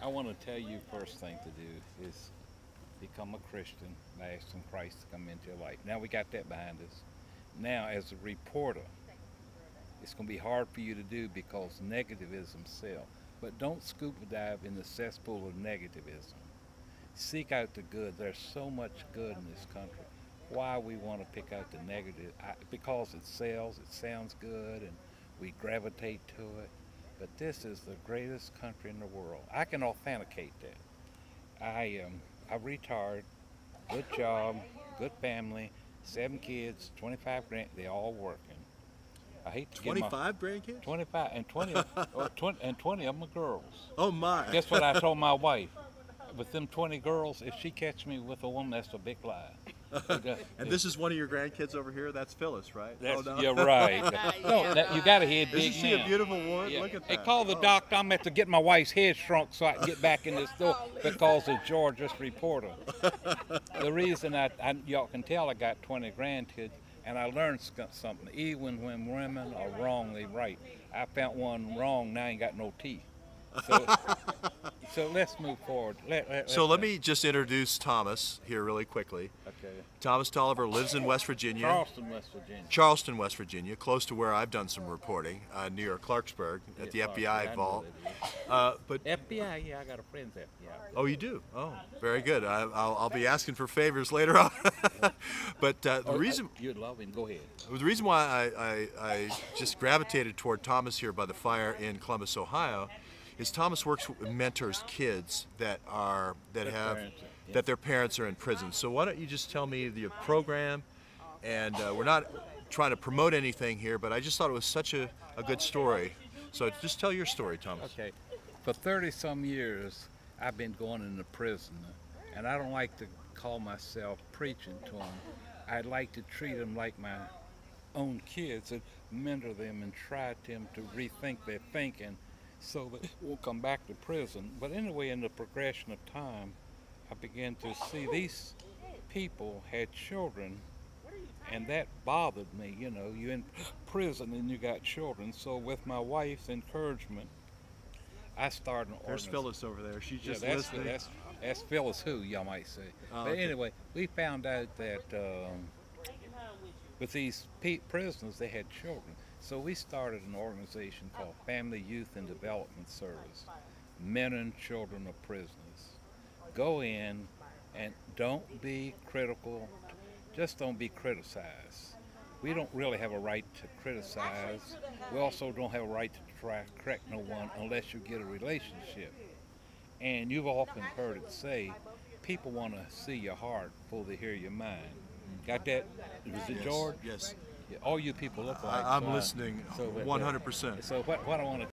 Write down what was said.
I want to tell you first thing to do is become a Christian, ask some Christ to come into your life. Now we got that behind us. Now as a reporter, it's going to be hard for you to do because negativism sells. But don't scuba dive in the cesspool of negativism. Seek out the good. There's so much good in this country. Why we want to pick out the negative? Because it sells, it sounds good, and we gravitate to it. But this is the greatest country in the world. I can authenticate that. I retired, good job, good family, 7 kids, 25 grand. They all working. I hate to 25 grandkids? 25 and 20 and 20 of them are girls. Oh my! Guess what I told my wife? With them 20 girls, if she catch me with a woman, that's a big lie. And this is one of your grandkids over here. That's Phyllis, right? That's, oh, no. You're right. No, you got a head big. Isn't she a beautiful woman? Yeah. Look at that. Hey, call the doctor. I'm at to get my wife's head shrunk so I can get back in this door because of Georgia's reporter. The reason y'all can tell I got 20 grandkids, and I learned something. Even when women are wrongly right, I found one wrong. Now I ain't got no teeth. So let's move forward. Let me just introduce Thomas here really quickly. Okay. Thomas Toliver lives in West Virginia. Charleston, West Virginia. Charleston, West Virginia, close to where I've done some reporting, near Clarksburg at the FBI vault. But FBI, yeah, I got a friend's FBI. Oh, you do? Oh, very good. I'll be asking for favors later on. But the reason you'd love him. Go ahead. The reason why I just gravitated toward Thomas here by the fire in Columbus, Ohio, is Thomas works with mentors kids that their parents are in prison. So why don't you just tell me the program, and we're not trying to promote anything here, but I just thought it was such a good story. So just tell your story, Thomas. Okay. For 30-some years, I've been going into prison, and I don't like to call myself preaching to them. I'd like to treat them like my own kids and mentor them and try them to rethink their thinking so that we'll come back to prison. But anyway, in the progression of time, I began to see these people had children, and that bothered me. You know, you're in prison and you got children. So with my wife's encouragement, I started an There's organization. Phyllis over there. She's just that's, listening. That's Phyllis who, y'all might say. Oh, but okay. anyway, we found out that with these prisoners, they had children. So we started an organization called Family Youth and Development Service, men and children of prisoners. Go in and don't be critical, just don't be criticized. We don't really have a right to criticize. We also don't have a right to try to correct no one unless you get a relationship. And you've often heard it say, people want to see your heart before they hear your mind. Got that? Was it George? Yes. Yeah, all you people look like. I'm listening 100%. So what I want to